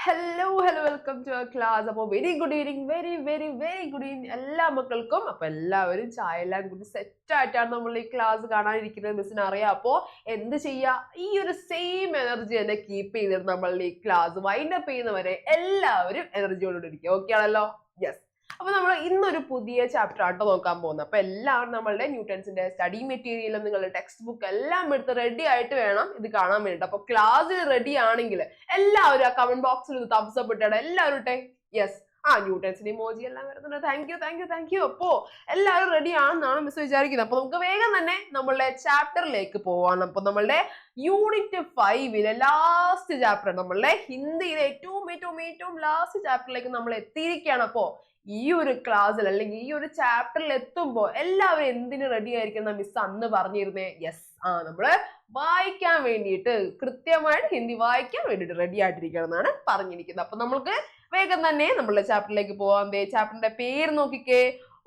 Hello welcome to our class. അപ്പോൾ very good evening, very good evening എല്ലാ മക്കൾക്കും. അപ്പൊ എല്ലാവരും ചായ എല്ലാം കൂടി സെറ്റ് ആയിട്ടാണ് നമ്മൾ ഈ ക്ലാസ് കാണാനിരിക്കുന്നത്. മിസ്സിന് അറിയാം. അപ്പോൾ എന്ത് ചെയ്യാ, ഈ ഒരു സെയിം എനർജി തന്നെ കീപ്പ് ചെയ്തിട്ട് നമ്മൾ ഈ ക്ലാസ് വൈൻഡ് അപ്പ് ചെയ്യുന്നവരെ എല്ലാവരും എനർജിയോടുകൂടി ഇരിക്കുക. ഓക്കെ ആണല്ലോ? യെസ്. അപ്പൊ നമ്മൾ ഇന്നൊരു പുതിയ ചാപ്റ്റർ ആട്ടോ നോക്കാൻ പോകുന്നത്. അപ്പൊ എല്ലാവരും നമ്മളുടെ ന്യൂട്ടൺസിന്റെ സ്റ്റഡി മെറ്റീരിയലും നിങ്ങളുടെ ടെക്സ്റ്റ് ബുക്ക് എല്ലാം എടുത്ത് റെഡി ആയിട്ട് വേണം ഇത് കാണാൻ വേണ്ടിട്ട്. അപ്പൊ ക്ലാസ്സിൽ റെഡി ആണെങ്കിൽ എല്ലാവരും ആ കമന്റ് ബോക്സിൽ ഇത് തംസ് അപ്പ് ഇട്ടേ. എല്ലാവരും ഇട്ടെ. യെസ്. ന്യൂട്ടൺസിന്റെ ഇമോജി എല്ലാം വരുന്നുണ്ട്. Thank you. അപ്പോ എല്ലാവരും റെഡി ആണെന്നാണ് മിസ് വിചാരിക്കുന്നത്. അപ്പൊ നമുക്ക് വേഗം തന്നെ നമ്മളുടെ ചാപ്റ്ററിലേക്ക് പോവാണ്. അപ്പൊ നമ്മളുടെ യൂണിറ്റ് 5 ലാസ്റ്റ് ചാപ്റ്റർ, നമ്മളുടെ ഹിന്ദിയിലെ ഏറ്റവും ലാസ്റ്റ് ചാപ്റ്ററിലേക്ക് നമ്മൾ എത്തിയിരിക്കുകയാണ്. അപ്പോ ഈ ഒരു ക്ലാസ്സിൽ അല്ലെങ്കിൽ ഈ ഒരു ചാപ്റ്ററിൽ എത്തുമ്പോൾ എല്ലാവരും എന്തിനു റെഡി ആയിരിക്കുന്ന മിസ് അന്ന് പറഞ്ഞിരുന്നേ? യെസ്, നമ്മള് വായിക്കാൻ വേണ്ടിയിട്ട്, കൃത്യമായിട്ട് ഹിന്ദി വായിക്കാൻ വേണ്ടിയിട്ട് റെഡി ആയിട്ടിരിക്കണം എന്നാണ് പറഞ്ഞിരിക്കുന്നത്. അപ്പൊ നമുക്ക് വേഗം തന്നെ നമ്മളുടെ ചാപ്റ്ററിലേക്ക് പോവാം. ചാപ്റ്ററിന്റെ പേര് നോക്കിക്കേ,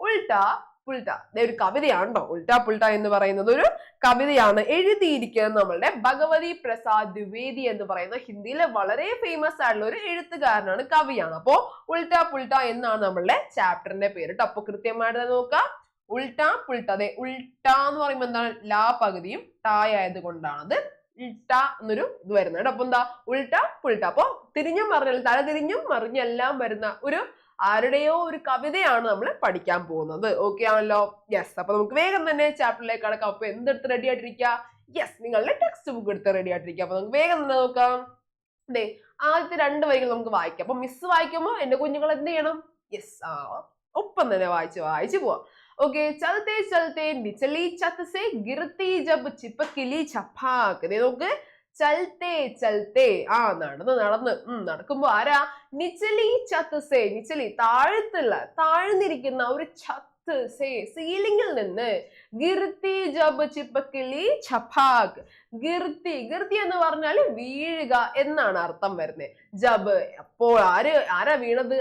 ഉൾട്ടാ പുൾട്ട. ഒരു കവിതയാണോ ഉൾട്ടാ പുൾട്ട എന്ന് പറയുന്നത്? ഒരു കവിതയാണ്. എഴുതിയിരിക്കുന്നത് നമ്മളുടെ ഭഗവതി പ്രസാദ് ദ്വിവേദി എന്ന് പറയുന്ന ഹിന്ദിയിലെ വളരെ ഫേമസ് ആയിട്ടുള്ള ഒരു എഴുത്തുകാരനാണ്, കവിയാണ്. അപ്പോ ഉൾട്ടാ പുൾട്ട എന്നാണ് നമ്മളുടെ ചാപ്റ്ററിന്റെ പേര്. അപ്പൊ കൃത്യമായിട്ട് നോക്കാം. ഉൾട്ടാ പുൾട്ട. അതെ, ഉൾട്ട എന്ന് പറയുമ്പോൾ എന്താണ്? ലാ പകുതിയും ടായത് കൊണ്ടാണത് ഇട്ട എന്നൊരു ഇത് വരുന്നത്. അപ്പൊ എന്താ? ഉൾട്ട പുൾട്ട. അപ്പൊ തിരിഞ്ഞും മറിഞ്ഞും, തല തിരിഞ്ഞും മറിഞ്ഞെല്ലാം വരുന്ന ഒരു ആരുടെയോ ഒരു കവിതയാണ് നമ്മൾ പഠിക്കാൻ പോകുന്നത്. ഓക്കെ ആണല്ലോ? യെസ്. അപ്പൊ നമുക്ക് വേഗം തന്നെ ചാപ്റ്ററിലേക്ക് കടക്കാം. അപ്പൊ എന്തെടുത്ത് റെഡി ആയിട്ടിരിക്കുക? യെസ്, നിങ്ങളുടെ ടെക്സ്റ്റ് ബുക്ക് എടുത്ത് റെഡി ആയിട്ടിരിക്കുക. അപ്പൊ നമുക്ക് വേഗം തന്നെ നോക്കാം. അതെ, ആദ്യത്തെ 2 വരികൾ നമുക്ക് വായിക്കാം. അപ്പൊ മിസ് വായിക്കുമ്പോൾ എന്റെ കുഞ്ഞുങ്ങൾ എന്ത് ചെയ്യണം? യെസ്, ഒപ്പം തന്നെ വായിച്ചു പോവാം. ओके चलते चलते निचली छत से गिरती जब चिपकिली छपाक. നോക്ക്, ചലത്തെ ചലത്തെ, നടക്കുമ്പോ ആരാ? നിച്ചലി ചത്ത് സേ, നിച്ചലി താഴ്ന്നിരിക്കുന്ന ഒരു ഛത്ത് സേ, സീലിംഗിൽ നിന്ന്, ഗിർത്തി ജബ് ചിപ്പക്കിളി ഛപാക്. ഗിർത്തി എന്ന് പറഞ്ഞാൽ വീഴുക എന്നാണ് അർത്ഥം വരുന്നത്. ജബ്, അപ്പോൾ ആരാ വീണത്?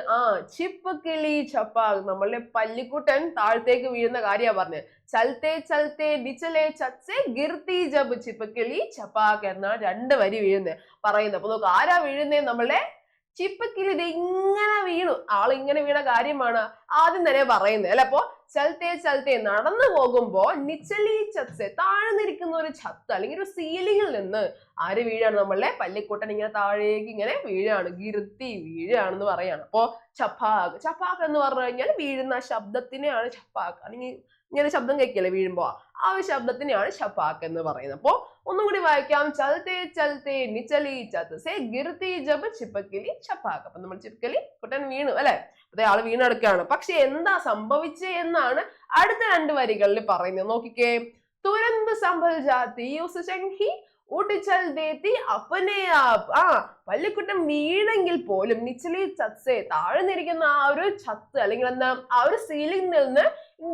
ചിപ്പക്കിളി ഛപാക്, നമ്മളുടെ പല്ലിക്കുട്ടൻ താഴത്തേക്ക് വീഴുന്ന കാര്യമാണ് പറഞ്ഞത്. ചലത്തെ നിച്ചലെ ചത്സെ ഗിർത്തി ജബ് ചിപ്പക്കിളി ഛപാക് എന്നാണ് 2 വരി വീഴുന്നത് പറയുന്നത്. അപ്പൊ നോക്ക്, ആരാ വീഴുന്നേ? നമ്മളുടെ ചിപ്പക്കിളി ഇത് ഇങ്ങനെ വീണു. ആളിങ്ങനെ വീണ കാര്യമാണ് ആദ്യം തന്നെ പറയുന്നത് അല്ലെ. അപ്പൊ ചലത്തെ നടന്നു പോകുമ്പോ നിച്ചലി ചത്സെ, താഴ്ന്നിരിക്കുന്ന ഒരു ഛത്ത് അല്ലെങ്കിൽ ഒരു സീലിംഗിൽ നിന്ന് ആര് വീഴാണ്? നമ്മളുടെ പല്ലിക്കുട്ടൻ ഇങ്ങനെ താഴേക്ക് ഇങ്ങനെ വീഴാണ്, ഗിർത്തി വീഴാണെന്ന് പറയാണ്. അപ്പോ ചപ്പാക്ക് എന്ന് പറഞ്ഞു കഴിഞ്ഞാൽ വീഴുന്ന ശബ്ദത്തിനെയാണ് ചപ്പാക്ക്, അല്ലെങ്കിൽ ഇങ്ങനെ ശബ്ദം കേൾക്കില്ലേ വീഴുമ്പോ, ആ ഒരു ശബ്ദത്തിനെയാണ് ഷപ്പാക്ക് എന്ന് പറയുന്നത്. അപ്പൊ ഒന്നും കൂടി വായിക്കാം. ചലത്തെ നിച്ചലി ചത്സെ ഗിർത്തി ജബ് ചിപ്പക്കിലി ഛപാക്. അപ്പൊ നമ്മൾ ചിപ്പക്കിലി കുട്ടൻ വീണു അല്ലെ, അതേ ആള് വീണെടുക്കുകയാണ്. പക്ഷെ എന്താ സംഭവിച്ചേ എന്നാണ് അടുത്ത 2 വരികളിൽ പറയുന്നത്. നോക്കിക്കേ, തുരന്ത് സംഭൽ ജാതി ഉസ് ചംഹി ഊട്ടി ചൽ ദേത്തി അപ്പനെ ആപ്. പല്ലിക്കുട്ടൻ വീണെങ്കിൽ പോലും നിച്ചലി ചത്സെ, താഴ്ന്നിരിക്കുന്ന ആ ഒരു ഛത്ത് അല്ലെങ്കിൽ എന്താ ആ ഒരു സീലിംഗിൽ നിന്ന്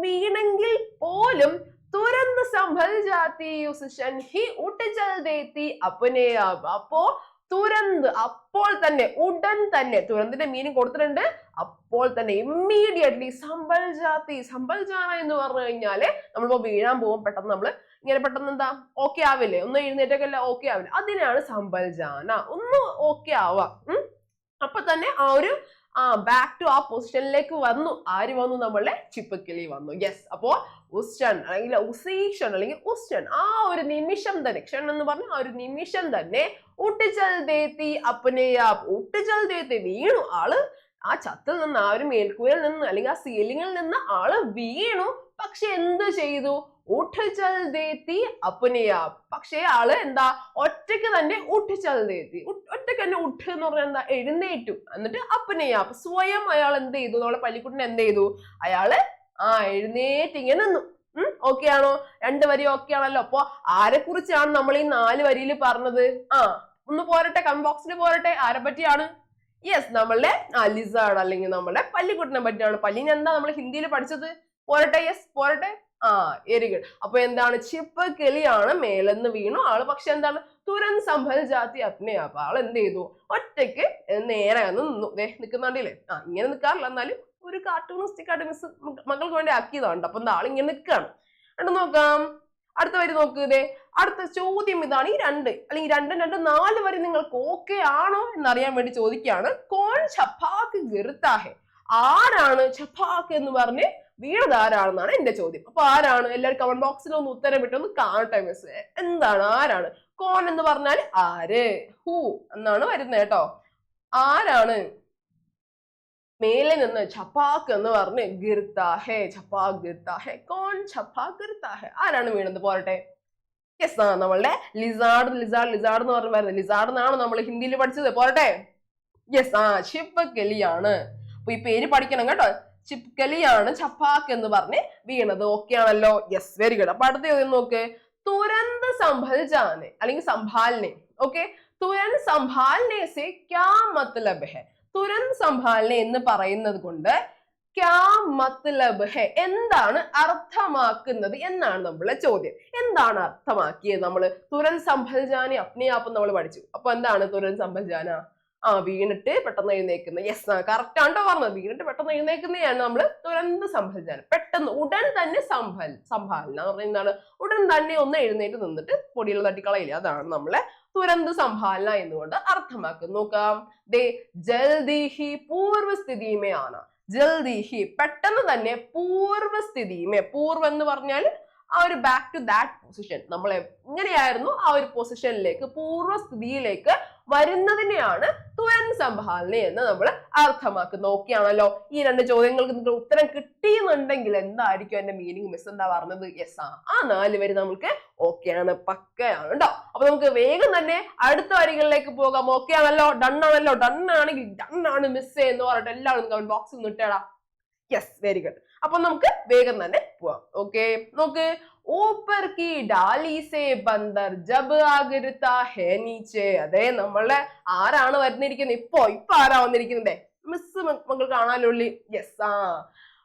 വീണെങ്കിൽ പോലും തുരന്ത് സംഭൽ ജാതി ഉസ് ചംഹി ഊട്ടി ചൽ ദേത്തി അപ്പനെ ആപ്. അപ്പോ തുരന്ത്, അപ്പോൾ തന്നെ, ഉടൻ തന്നെ. തുരന്തിന്റെ മീനിങ് കൊടുത്തിട്ടുണ്ട്, അപ്പോൾ തന്നെ, ഇമ്മീഡിയറ്റ്ലി. സംഭൽ ജാന എന്ന് പറഞ്ഞു കഴിഞ്ഞാല് നമ്മളിപ്പോ വീഴാൻ പോകും, പെട്ടെന്ന് നമ്മള് ഇങ്ങനെ പെട്ടെന്ന് എന്താ ഓക്കെ ആവില്ലേ, ഒന്ന് എഴുന്നേറ്റൊക്കെ ഓക്കെ ആവില്ലേ, അതിനാണ് സംഭൽ ജാന. ഒന്ന് ഓക്കെ ആവാം. അപ്പൊ തന്നെ ആ ഒരു ബാക്ക് ടു ആ പൊസിഷനിലേക്ക് വന്നു. ആര് വന്നു? നമ്മളുടെ ചിപ്പക്കിളി വന്നു. യെസ്. അപ്പോ ഉസ്റ്റൻ അല്ലെങ്കിൽ ഉസീഷൻ അല്ലെങ്കിൽ ഉസ്റ്റൻ, ആ ഒരു നിമിഷം തന്നെ, ക്ഷൺ എന്ന് പറഞ്ഞ ആ ഒരു നിമിഷം തന്നെ, ഊട്ടിച്ചൽ ദേത്തി അപ്പനെയാപ്, ഊട്ടിച്ചൽ ദേത്തി വീണു. ആള് ആ ഛത്തിൽ നിന്ന്, ആ ഒരു മേൽക്കൂരയിൽ നിന്ന് അല്ലെങ്കിൽ ആ സീലിംഗിൽ നിന്ന് ആള് വീണു. പക്ഷെ എന്ത് ചെയ്തു? ഊട്ടിച്ചൽ ദേത്തി അപ്പനെയാപ്. പക്ഷെ ആള് എന്താ? ഒറ്റയ്ക്ക് തന്നെ ഊട്ടിച്ചൽ ദേത്തി, ഒറ്റയ്ക്ക് തന്നെ ഉഠ് എന്ന് പറഞ്ഞാൽ എന്താ? എഴുന്നേറ്റു. എന്നിട്ട് അപ്പനെയാപ്, സ്വയം അയാൾ എന്ത് ചെയ്തു? നമ്മളെ പല്ലിക്കുട്ടൻ എന്ത് ചെയ്തു? അയാള് എഴുന്നേറ്റ് ഇങ്ങനെ നിന്നു. ഓക്കെ ആണോ? 2 വരി ഓക്കെ ആണല്ലോ. അപ്പൊ ആരെ കുറിച്ചാണ് നമ്മൾ ഈ 4 വരിയിൽ പറഞ്ഞത്? ഒന്ന് പോരട്ടെ, കമന്റ് ബോക്സിൽ പോരട്ടെ. ആരെ പറ്റിയാണ്? യെസ്, നമ്മളുടെ ലിസാർഡ് അല്ലെങ്കിൽ നമ്മളുടെ പല്ലിക്കുട്ടനെ പറ്റിയാണ്. പല്ലിനെ എന്താ നമ്മൾ ഹിന്ദിയിൽ പഠിച്ചത്? പോരട്ടെ. യെസ്, പോരട്ടെ. Very good. അപ്പൊ എന്താണ്? ചിപ്പക്കിളിയാണ് മേലെന്ന് വീണു ആള്. പക്ഷെ എന്താണ്? തുരൻ സംഭൽ ജാതി അപ്നയാ. അപ്പൊ ആൾ എന്ത് ചെയ്തു? ഒറ്റയ്ക്ക് നേരെ നിന്നു. നിൽക്കുന്നുണ്ടല്ലേ? ഇങ്ങനെ നിൽക്കാറില്ല, എന്നാലും ഒരു കാർട്ടൂണിസ്റ്റിക് ആയിട്ട് മിസ് മക്കൾക്ക് വേണ്ടി ആക്കിയതാണ്. അപ്പൊ എന്താ? ആളിങ്ങനെ നിൽക്കുകയാണ്. നോക്കാം. അടുത്ത വരി നോക്ക്. ഇതേ അടുത്ത ചോദ്യം ഇതാണ്. ഈ രണ്ട് അല്ലെങ്കിൽ രണ്ടും 4 വരി നിങ്ങൾക്ക് ഓക്കെ ആണോ എന്നറിയാൻ വേണ്ടി ചോദിക്കുകയാണ്. കോൺ ഛപ്പാക്ക് ഗിർത്താഹെ, ആരാണ് ഛപ്പാക്ക് എന്ന് പറഞ്ഞ് വീണത് ആരാണെന്നാണ് എന്റെ ചോദ്യം. അപ്പൊ ആരാണ്? എല്ലാവരും കമന്റ് ബോക്സിൽ ഒന്ന് ഉത്തരം ഇട്ടൊന്ന് കാണട്ടെ മിസ്. എന്താണ്? ആരാണ്? കോൺ എന്ന് പറഞ്ഞാൽ ആര്, ഹൂ എന്നാണ് വരുന്നത് കേട്ടോ. ആരാണ്? മേലെ നിന്ന് ഛപ്പാക്ക് എന്ന് പറഞ്ഞ് ഗിർത്താഹെ, ഛപ്പാക്ക് ഗിർത്താഹെ, കോൺ ഛപ്പാക്ക് ഗിർത്താഹെ, ആരാണ് വീണത്? പോരട്ടെ. യെസ്, നമ്മളുടെ ലിസാർഡ് എന്ന് പറഞ്ഞ് വരുന്നത് ലിസാർഡ് എന്നാണ് നമ്മൾ ഹിന്ദിയിൽ പഠിച്ചത്. പോരട്ടെ. യെസ്, ചിപ്പക്കലിയാണ്. അപ്പൊ ഈ പേര് പഠിക്കണം കേട്ടോ. ചിപ്കലിയാണ് ഛപ്പാക്ക് എന്ന് പറഞ്ഞ് വീണത്. ഓക്കെ ആണല്ലോ? Yes, very good. അപ്പൊ അടുത്ത ചോദ്യം നോക്ക്. തുരന്ത് സംഭൽജാനെ അല്ലെങ്കിൽ സംഭാലനെ. ഓക്കെ, തുരന്ത് സംഭാലനെ സെ ക്യാ മത്ലബ് ഹെ? തുരന്ത് സംഭാലനെ എന്ന് പറയുന്നത് കൊണ്ട് ക്യാ മത്ലബ് ഹെ, എന്താണ് അർത്ഥമാക്കുന്നത് എന്നാണ് നമ്മളെ ചോദ്യം. എന്താണ് അർത്ഥമാക്കിയത്? നമ്മള് തുരന്ത് സംഭൽജാനെ അപ്നെ ആപ്പ് നമ്മൾ പഠിച്ചു. അപ്പൊ എന്താണ് തുരന്ത് സംഭൽജാന? വീണിട്ട് പെട്ടെന്ന് എഴുന്നേക്കുന്ന. യെസ്, കറക്റ്റ് ആണ്ടോ പറഞ്ഞത്. വീണിട്ട് പെട്ടെന്ന് എഴുന്നേക്കുന്നതാണ് നമ്മൾ തുരന്ത് സംഭൽജാനം. പെട്ടെന്ന് ഉടൻ തന്നെ സംഭാലന എന്ന് പറഞ്ഞാൽ എന്താണ്? ഉടൻ തന്നെ ഒന്ന് എഴുന്നേറ്റ് നിന്നിട്ട് പൊടിയിൽ തട്ടിക്കളയില്ല. അതാണ് നമ്മളെ തുരന്ത് സംഭാലന എന്നുകൊണ്ട് അർത്ഥമാക്കുന്നത്. നോക്കാം. ദേ ജൽദി ഹി പൂർവസ്ഥിതിമേ ആണ്. ജൽദി ഹി, പെട്ടെന്ന് തന്നെ പൂർവസ്ഥിതിമേ. പൂർവ്വം എന്ന് പറഞ്ഞാൽ ആ ഒരു ബാക്ക് ടു ദാറ്റ് പൊസിഷൻ, നമ്മൾ എങ്ങനെയായിരുന്നു ആ ഒരു പൊസിഷനിലേക്ക്, പൂർവ്വസ്ഥിതിയിലേക്ക് വരുന്നതിനെയാണ് തുരന്ത് സംഭാലന എന്ന് നമ്മൾ അർത്ഥമാക്കുന്നത്. ഓക്കെയാണല്ലോ? ഈ രണ്ട് ചോദ്യങ്ങൾക്ക് നിങ്ങൾക്ക് ഉത്തരം കിട്ടിയെന്നുണ്ടെങ്കിൽ എന്തായിരിക്കും എന്റെ മീനിങ്? മിസ് എന്താ പറഞ്ഞത്? യെസ്, ആ 4 വരി നമുക്ക് ഓക്കെയാണ്, പക്കയാണ് കേട്ടോ. അപ്പൊ നമുക്ക് വേഗം തന്നെ അടുത്ത വരികളിലേക്ക് പോകാം. ഓക്കെ ആണല്ലോ? ഡൺ ആണല്ലോ? ഡൺ ആണെങ്കിൽ ഡൺ ആണ് മിസ് എന്ന് പറഞ്ഞിട്ട് എല്ലാവരും കമന്റ് ബോക്സിൽ നിട്ടേടാ. Yes, very good. അപ്പൊ നമുക്ക് വേഗം തന്നെ പോവാം. ഓക്കെ, നോക്ക്. ഊപ്പർ കി ഡാലി സെ ബന്ദർ ജബ് ആഗിർത്താ ഹേ നീച്ചെ. അതെ, നമ്മളെ ആരാണ് വരുന്നിരിക്കുന്നത്? ഇപ്പൊ ആരാ വന്നിരിക്കുന്നത്? മിസ് മക്കൾ കാണാനുള്ളി. യെസ്,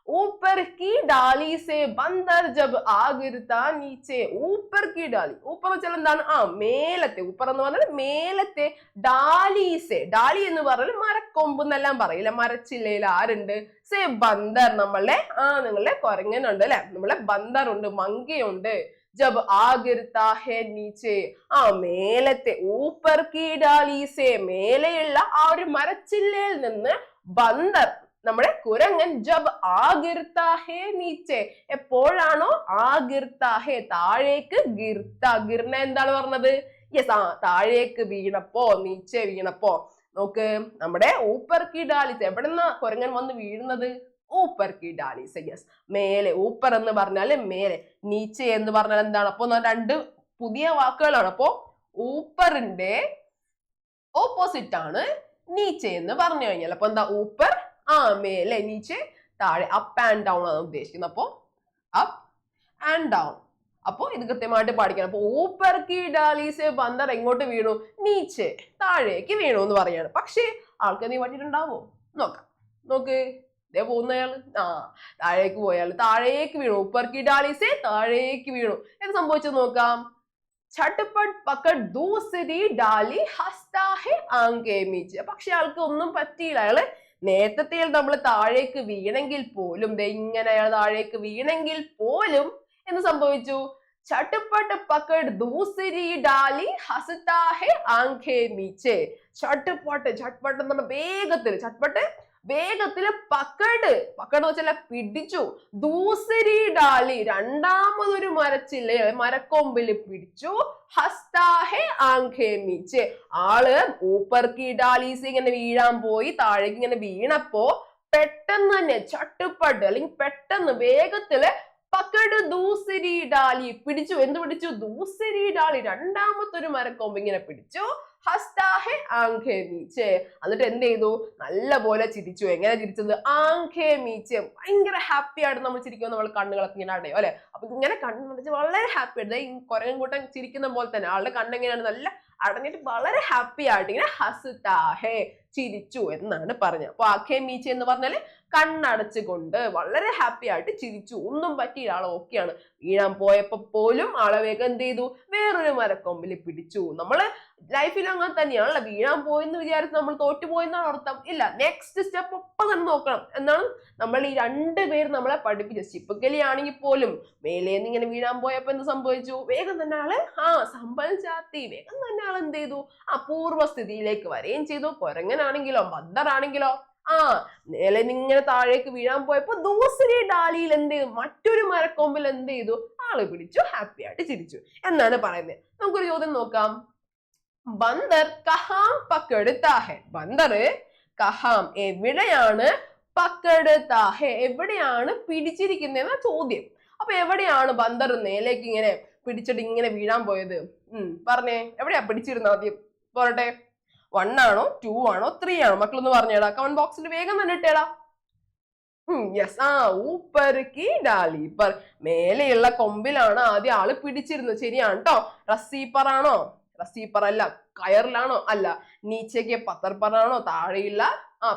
ऊपर की डाली से बंदर जब आ गिरता नीचे. ऊपर की डाली, ऊपर വെച്ചാൽ എന്താണ്? മേലത്തെ. ഊപ്പർ എന്ന് പറഞ്ഞാൽ മേലത്തെ. ഡാലീസെ, ഡാലി എന്ന് പറഞ്ഞാൽ മരക്കൊമ്പ് എന്നെല്ലാം പറയില്ല. മരച്ചില്ലയിൽ ആരുണ്ട്? സേ ബന്ദർ, നമ്മളുടെ നിങ്ങളുടെ കുരങ്ങനുണ്ട് അല്ലെ, നമ്മളെ ബന്ദർ ഉണ്ട്, മങ്കയുണ്ട്. ജബ് ആ ഗിർത്താ ഹേ നീച്ചെ, മേലത്തെ. ഊപ്പർ കി ഡാലീസെ, മേലെയുള്ള ആ ഒരു മരച്ചില്ലയിൽ നിന്ന് ബന്ദർ, നമ്മുടെ കുരങ്ങൻ, ജബ് ആഗിർത്താ ഹേ നീച്ചെ, എപ്പോഴാണോ ആഗിർത്താ ഹേ, താഴേക്ക്, ഗിർത്ത, ഗിർന എന്താണ് പറഞ്ഞത്? യെസ്, താഴേക്ക് വീണപ്പോ, നീച്ചെ വീണപ്പോ. നോക്ക്, നമ്മുടെ ഊപ്പർ കി ഡാലിസ്, എവിടെന്നാ കുരങ്ങൻ വന്ന് വീഴുന്നത്? ഊപ്പർ കി ഡാലിസ്. യെസ്, മേലെ. ഊപ്പർ എന്ന് പറഞ്ഞാല് മേലെ, നീച്ചെ എന്ന് പറഞ്ഞാൽ എന്താണ്? അപ്പൊ രണ്ട് പുതിയ വാക്കുകളാണ്. അപ്പോ ഊപ്പറിന്റെ ഓപ്പോസിറ്റ് ആണ് നീച്ചെ എന്ന് പറഞ്ഞു കഴിഞ്ഞാൽ. അപ്പൊ എന്താ? ഊപ്പർ മേലെ, നീച്ചെ താഴെ. അപ്പ് ആൻഡ് ഡൗൺ ആണ് ഉദ്ദേശിക്കുന്നത്. അപ്പോ അപ്പ് ആൻഡ് ഡൗൺ. അപ്പൊ ഇത് കൃത്യമായിട്ട് പഠിക്കണം. അപ്പൊ ഊപ്പർ കി ഡാലി സെ ബന്ദർ എങ്ങോട്ട് വീണു? നീച്ചെ, താഴേക്ക് വീണു എന്ന് പറയാണ്. പക്ഷേ ആൾക്ക് നീ പറ്റിയിട്ടുണ്ടാവോ? നോക്കാം. നോക്ക്, ഇതേ പോകുന്നയാള് താഴേക്ക് പോയാൽ താഴേക്ക് വീണു. ഊപ്പർ കി ഡാലി സെ താഴേക്ക് വീണു. എന്ത് സംഭവിച്ചത് നോക്കാം. ഛട്ട്പട്ട് പക്കഡ് ദൂസരി ഡാലി ഹസ്താ ഹെ ആങ്കേ മീച്ചെ. പക്ഷെ ആൾക്ക് ഒന്നും പറ്റിയില്ല. അയാള് നേരത്തെ നമ്മൾ താഴേക്ക് വീണെങ്കിൽ പോലും, ഇങ്ങനെ അയാൾ താഴേക്ക് വീണെങ്കിൽ പോലും എന്ത് സംഭവിച്ചു? ഛട്ട്പട്ട് പക്കഡ് ദൂസരി ഡാലി ഹസ്താ ഹെ ആങ്കേ മീച്ചെ. ഛട്ട്പട്ട്, ഛട്ട്പട്ട് എന്ന് പറഞ്ഞ വേഗത്തിൽ, ഛട്ട്പട്ട് വേഗത്തില്, പക്കഡ്, പക്കഡ് എന്ന് വെച്ചാൽ പിടിച്ചു. ദൂസരി ഡാലി, രണ്ടാമതൊരു മരച്ചില്ല, മരക്കൊമ്പില് പിടിച്ചു. ഹസ്താ ഹെ ആങ്കേ മീച്ചെ, ആള് ഊപ്പർ കി ഡാലീസ് ഇങ്ങനെ വീഴാൻ പോയി, താഴേക്ക് ഇങ്ങനെ വീണപ്പോ പെട്ടെന്ന് തന്നെ ചട്ടുപട്ട് അല്ലെങ്കിൽ പെട്ടെന്ന് വേഗത്തില് പക്കഡ് ദൂസരി ഡാലി, പിടിച്ചു. എന്ത് പിടിച്ചു? ദൂസരി ഡാലി, രണ്ടാമത്തെ ഒരു മരക്കൊമ്പ് ഇങ്ങനെ പിടിച്ചു. ഹസ്താ ഹെ ആങ്കേ മീച്ചെ, എന്നിട്ട് എന്ത് ചെയ്തു? നല്ല പോലെ ചിരിച്ചു. എങ്ങനെ ചിരിച്ചത്? ആങ്കേ മീച്ചെ, ഭയങ്കര ഹാപ്പി ആയിട്ട് നമ്മൾ ചിരിക്കുമ്പോൾ നമ്മൾ കണ്ണുകളൊക്കെ ഇങ്ങനെ അടയും അല്ലെ. അപ്പൊ ഇങ്ങനെ കണ്ണു വളരെ ഹാപ്പി ആയിട്ട്, ഈ കുരങ്ങൻ കൂട്ടൻ ചിരിക്കുന്ന പോലെ തന്നെ ആളുടെ കണ്ണെങ്ങനെയാണ്? നല്ല അടഞ്ഞിട്ട് വളരെ ഹാപ്പി ആയിട്ട് ഇങ്ങനെ ഹസ്താ ഹെ, ചിരിച്ചു എന്നാണ് പറഞ്ഞത്. അപ്പൊ ആഖേ മീച്ചെ എന്ന് പറഞ്ഞാല് കണ്ണടച്ചുകൊണ്ട് വളരെ ഹാപ്പി ആയിട്ട് ചിരിച്ചു. ഒന്നും പറ്റിയില്ല, ആള് ഓക്കെയാണ്. വീഴാൻ പോയപ്പോ പോലും ആളെ വേഗം എന്ത് ചെയ്തു, വേറൊരു മരക്കൊമ്പിൽ പിടിച്ചു. നമ്മള് ലൈഫിൽ അങ്ങനെ തന്നെയാണല്ലോ, വീഴാൻ പോയെന്ന് വിചാരിച്ച് നമ്മൾ തോറ്റുപോയെന്നാണ് അർത്ഥം. ഇല്ല, നെക്സ്റ്റ് സ്റ്റെപ്പ് ഒപ്പം തന്നെ നോക്കണം എന്നാണ് നമ്മൾ ഈ രണ്ടുപേരും നമ്മളെ പഠിപ്പിച്ചത്. ചിപ്പുക്കലി ആണെങ്കിൽ പോലും മേലേന്ന് ഇങ്ങനെ വീഴാൻ പോയപ്പോ എന്ത് സംഭവിച്ചു, വേഗം തന്നെ ആള് സമ്പൽ ചാത്തി, വേഗം തന്നെ ആൾ എന്ത് ചെയ്തു, പൂർവ്വസ്ഥിതിയിലേക്ക് വരികയും ചെയ്തു. കൊരങ്ങനാണെങ്കിലോ ബന്ദറാണെങ്കിലോ മേലെ ഇങ്ങനെ താഴേക്ക് വീഴാൻ പോയപ്പോ ദൂസരി ഡാലിയിൽ എന്ത് ചെയ്തു, മറ്റൊരു മരക്കൊമ്പിൽ എന്ത് ചെയ്തു, ആള് പിടിച്ചു, ഹാപ്പി ആയിട്ട് ചിരിച്ചു എന്നാണ് പറയുന്നത്. നമുക്കൊരു ചോദ്യം നോക്കാം. ബന്ദർ കഹാം പക്കടുത്താ ഹെ. ബന്ദർ കഹാം എവിടെയാണ്, പക്കടുത്താ ഹെ എവിടെയാണ് പിടിച്ചിരിക്കുന്നതെന്ന ചോദ്യം. അപ്പൊ എവിടെയാണ് ബന്ദർ മേലേക്ക് ഇങ്ങനെ പിടിച്ചിട്ട് ഇങ്ങനെ വീഴാൻ പോയത്? പറഞ്ഞേ, എവിടെയാ പിടിച്ചിരുന്ന ആദ്യം? പോരട്ടെ, 1 ആണോ 2 ആണോ 3 ആണോ? മക്കളൊന്ന് പറഞ്ഞേടാ, കമന്റ് ബോക്സിൽ വേഗം തന്നെ ഇട്ടേടാ. യെസ്, ഊപ്പർ കി ഡാലി പർ, മേലെയുള്ള കൊമ്പിലാണ് ആദ്യം ആള് പിടിച്ചിരുന്നത്. ശരിയാണ് കേട്ടോ. റസീപ്പർ ആണോ? റസീപ്പർ അല്ല. കയറിലാണോ? അല്ല. നീച്ചയ്ക്ക് പത്തർ പറാണോ? താഴെയുള്ള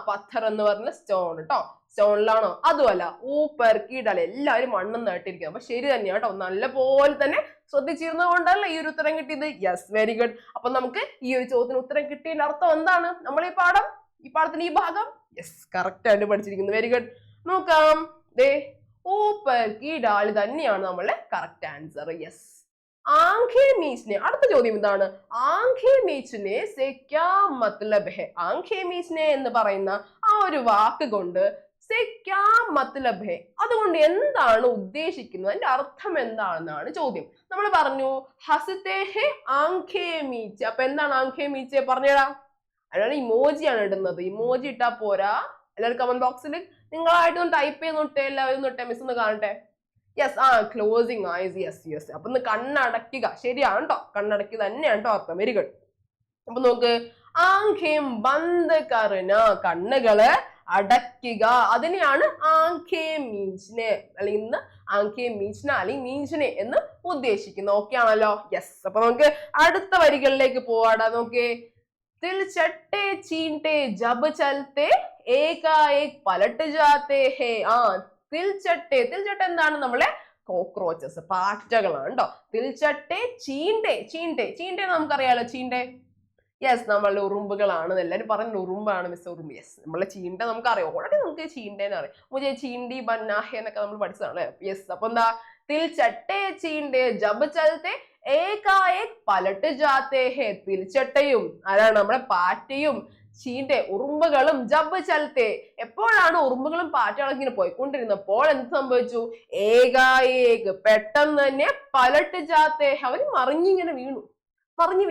പത്തർ എന്ന് പറഞ്ഞ സ്റ്റോൺ കേട്ടോ. സ്റ്റോണിലാണോ? അതുമല്ല. ഊപ്പർ കി ഡാലി, എല്ലാവരും മണ്ണും നട്ടിരിക്കുക. അപ്പൊ ശരി തന്നെയാ കേട്ടോ. നല്ല പോലെ തന്നെ ശ്രദ്ധിച്ചിരുന്നത് കൊണ്ടല്ല ഈ ഒരു ഉത്തരം കിട്ടിയത്. Yes, very good. അപ്പൊ നമുക്ക് ഈ ഒരു ചോദ്യത്തിന് ഉത്തരം കിട്ടിയതിന്റെ അർത്ഥം എന്താണ്? നമ്മൾ ഈ പാഠത്തിന് ഈ ഭാഗം യെസ് കറക്റ്റ് ആയിട്ട് പഠിച്ചിരിക്കുന്നത്. Very good. നോക്കാം, ദേ ഊപ്പർ കി ഡാലി തന്നെയാണ് നമ്മളുടെ കറക്റ്റ് ആൻസർ. യെസ്. ആംഖേ മീച്ച്നെ, അടുത്ത ചോദ്യം ഇതാണ്. ആംഖേ മീച്ച്നെ സെ ക്യാ മത്ലബ് ഹെ. ആംഖേ മീച്ച്നെ എന്ന് പറയുന്ന ആ ഒരു വാക്ക് കൊണ്ട് സെ ക്യാ മത്ലബ് ഹെ, അതുകൊണ്ട് എന്താണ് ഉദ്ദേശിക്കുന്നത്, അതിന്റെ അർത്ഥം എന്താണെന്നാണ് ചോദ്യം. നമ്മൾ പറഞ്ഞു ഹസത്തെ ഹെ ആംഖേ മീച്ച്. അപ്പൊ എന്താണ് ആംഖേ മീച്ച്? പറഞ്ഞേടാ. അതാണ് ഇമോജിയാണ് ഇടുന്നത്. ഇമോജി ഇട്ടാ പോരാ. എല്ലാവരും കമന്റ് ബോക്സിൽ നിങ്ങളായിട്ടൊന്ന് ടൈപ്പ് ചെയ്ത് നോട്ടെ, എല്ലാവരും നോട്ടെ, മിസ് ഒന്ന് കാണട്ടെ. Yes, closing eyes. Yes yes. അപ്പൊ ഒന്ന് കണ്ണടക്കുക. ശരിയാണ് കേട്ടോ, കണ്ണടക്കി തന്നെയാണ് കേട്ടോ അർത്ഥം. Very good. അപ്പൊ നോക്ക്, ആംഖേം ബന്ദ് കർന, കണ്ണുകള് അടയ്ക്കുക, അതിനെയാണ് ആംഖേ മീച്ച്നെ അല്ലെങ്കിൽ ആംഖേ മീച്ച്ന അല്ലെങ്കിൽ മീച്ച്നെ എന്ന് ഉദ്ദേശിക്കുന്നത്. ഓക്കെ ആണല്ലോ? യെസ്. അപ്പൊ നമുക്ക് അടുത്ത വരികളിലേക്ക് പോവാടാ. നോക്കേ, തിൽ ചട്ടെ ചീൻട്ടെ ജബ് ചലത്തെ ഏകാഏക് പലട്ട് ജാത്തെ ഹേ. തിൽച്ചട്ടെ, തിൽച്ചട്ടെ എന്താണ്? നമ്മളെ കോക്രോച്ചസ്, പാറ്റകളാണ് കേട്ടോ. തിൽച്ചട്ടെ ചീണ്ടെ, ചീണ്ടെ, ചീണ്ടെ നമുക്കറിയാലോ. ചീണ്ടെ യെസ്, നമ്മളുടെ ഉറുമ്പുകളാണ്. എല്ലാവരും പറയുന്നത് ഉറുമ്പാണ് മിസ്, ഉറുമ്പ്. യെസ്, നമ്മളെ ചീണ്ട നമുക്കറിയാം. ഓൾറെഡി നമുക്ക് ചീണ്ടേന്ന് അറിയാം. മുझे ചീണ്ടി ബന്നാഹെ എന്നൊക്കെ നമ്മൾ പഠിച്ചതാണ്. യെസ്. അപ്പൊ എന്താ? തിൽച്ചട്ടെ ചീണ്ടെ ജബ് ചലത്തെ ഏകാഏക് പലട്ട് ജാത്തെ ഹേ. തിൽച്ചട്ടയും ആരാണ്? നമ്മുടെ പാറ്റയും ചീണ്ടെ ഉറുമ്പുകളും ജബ് ചലത്തെ, എപ്പോഴാണ് ഉറുമ്പുകളും പാറ്റകളും ഇങ്ങനെ പോയിക്കൊണ്ടിരുന്നപ്പോൾ എന്ത് സംഭവിച്ചു? ഏകാഏക് പെട്ടെന്ന് തന്നെ പലട്ട് ജാത്തെ, അവർ മറിഞ്ഞിങ്ങനെ വീണു. മറിഞ്ഞു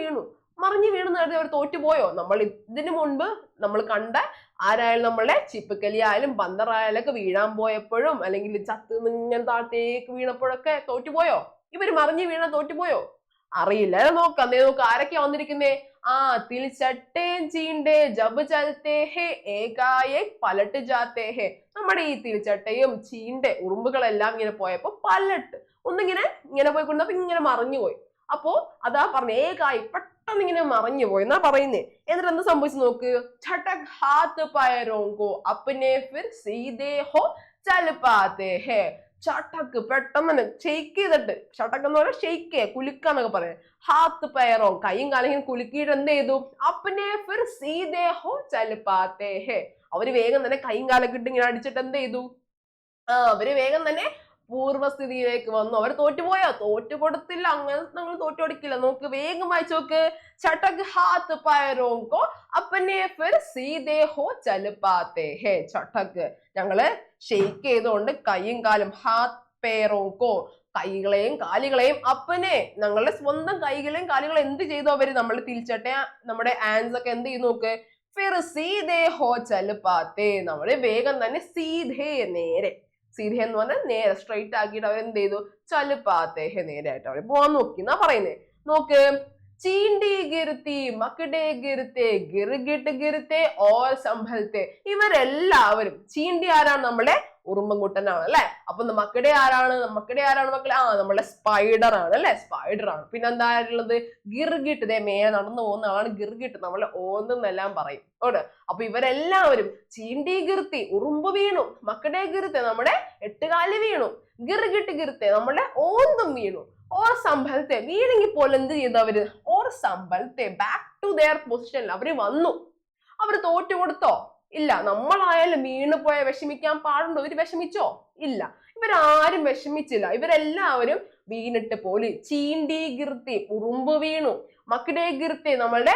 വീണെന്ന് കരുതി അവർ തോറ്റുപോയോ? നമ്മൾ ഇതിനു മുൻപ് നമ്മൾ കണ്ട ആരായാലും നമ്മളെ ചിപ്പുക്കലി ആയാലും ബന്ദറായാലും ഒക്കെ വീഴാൻ പോയപ്പോഴും അല്ലെങ്കിൽ ചത്ത് ഇങ്ങനെ താഴത്തേക്ക് വീണപ്പോഴൊക്കെ തോറ്റുപോയോ? ഇവര് മറിഞ്ഞു വീണ തോറ്റുപോയോ? അറിയില്ല. നോക്കാം, ആരൊക്കെയാ വന്നിരിക്കുന്നേ? തിൽച്ചട്ടേം ചീണ്ടെ ജബ് ചലത്തെ ഹേ ഏകായേക് പലട്ട് ജാത്തെ ഹേ. നമ്മുടെ ഈ തിൽച്ചട്ടയും ചീണ്ടെ ഉറുമ്പുകളെല്ലാം ഇങ്ങനെ പോയപ്പോ പലട്ട് ഒന്നിങ്ങനെ പോയിക്കൊണ്ടപ്പോ ഇങ്ങനെ മറിഞ്ഞുപോയി. അപ്പോ അതാ പറഞ്ഞ ഏകായി പെട്ടെന്ന് ഇങ്ങനെ മറിഞ്ഞു പോയി എന്നാ പറയുന്നേ. എന്നിട്ട് എന്ത് സംഭവിച്ചു നോക്ക്. ചട്ടക് ഹാത്ത് പയരോങ്കോ അപ്പനെ ഫിർ സീതേ ഹോ ചൽ പാത്തെ ഹേ. ചട്ടക്ക് പെട്ടെന്ന് ഷെയ്ക്ക് ചെയ്തിട്ട്, ചട്ടക്ക് എന്ന് പറഞ്ഞാൽ ഷെയ്ക്ക് കുലുക്കാന്നൊക്കെ പറയാം. ഹാത്ത് പയറോ, കൈയും കാലും കുലുക്കിയിട്ട് എന്ത് ചെയ്തു? അപ്പനെ ഫിർ സീതേ ഹോ ചൽ പാത്തെ ഹേ. അവര് വേഗം തന്നെ കൈയും കാലൊക്കെ ഇട്ട് ഇങ്ങനെ അടിച്ചിട്ട് എന്ത് ചെയ്തു? അവര് വേഗം തന്നെ പൂർവ്വസ്ഥിതിയിലേക്ക് വന്നു. അവർ തോറ്റുപോയോ? തോറ്റുകൊടുത്തില്ല. അങ്ങനെ നമ്മൾ തോറ്റുകൊടുക്കില്ല. നോക്ക്, വേഗം വായിച്ചു നോക്ക്. ചട്ടക് ഹാത്ത് പയരോങ്കോ അപ്പനെ ഫിർ സീതേ ഹോ ചൽ പാത്തെ ഹേ. ചട്ടക് ഞങ്ങള് ഷെയ്ക്ക് ചെയ്തുകൊണ്ട് കൈയും കാലും, ഹാത്ത് പേരോങ്കോ കൈകളെയും കാലുകളെയും, അപ്പനെ ഞങ്ങളുടെ സ്വന്തം കൈകളെയും കാലുകളെയും എന്ത് ചെയ്തു അവര്? നമ്മൾ തിരിച്ചട്ടെ നമ്മുടെ ആൻസ് ഒക്കെ എന്ത് ചെയ്തു നോക്ക്. ഫിർ സീതേ ഹോ ചൽ പാത്തെ, നമ്മള് വേഗം തന്നെ സീധേ നേരെ, സീധേ എന്ന് പറഞ്ഞാൽ നേരെ സ്ട്രൈറ്റ് ആക്കിയിട്ട് അവർ എന്ത് ചെയ്തു? ചൽ പാത്തെ ഹേ, നേരെ ആയിട്ട് അവിടെ പോവാൻ നോക്കി എന്നാ പറയുന്നേ. നോക്ക്, ചീണ്ടി ഗിർത്തി മക്കടെ ഗിർത്തെ ഗിർഗിട്ട് ഗിർത്തെ ഓർ സംഭലത്തെ. ഇവരെല്ലാവരും, ചീണ്ടി ആരാണ്? നമ്മുടെ ഉറുമ്പൻകുട്ടനാണ് അല്ലെ. അപ്പൊ മക്കടെ ആരാണ്? മക്കളെ നമ്മുടെ സ്പൈഡർ ആണ് അല്ലെ, സ്പൈഡർ ആണ്. പിന്നെ എന്താ ഉള്ളത്? ഗിർഗിട്ട്, ദേ മേലെ നടന്നു പോകുന്ന ആളാണ് ഗിർഗിട്ട്, നമ്മളെ ഓന്നെല്ലാം പറയും. അപ്പൊ ഇവരെല്ലാവരും ചീണ്ടി ഗിർത്തി ഉറുമ്പ് വീണു, മക്കടെ ഗിർത്തെ നമ്മുടെ എട്ടുകാലി വീണു, ഗിർഗിട്ട് ഗിർത്തെ നമ്മുടെ ഓന്തും വീണു, ഓർ സംഭലത്തെ വീണെങ്കിൽ പോലെ എന്ത് ചെയ്തു അവര്? ഓർ സംഭലത്തെ ബാക്ക് ടു ദെയർ പൊസിഷൻ അവര് വന്നു. അവര് തോറ്റു കൊടുത്തോ? ഇല്ല. നമ്മളായാലും വീണ് പോയ വിഷമിക്കാൻ പാടുണ്ടോ? ഇവര് വിഷമിച്ചോ? ഇല്ല. ഇവരാരും വിഷമിച്ചില്ല. ഇവരെല്ലാവരും വീണിട്ട് പോലും ചീണ്ടി ഗിർത്തി ഉറുമ്പ് വീണു, മക്കടെ ഗിർത്തെ നമ്മളുടെ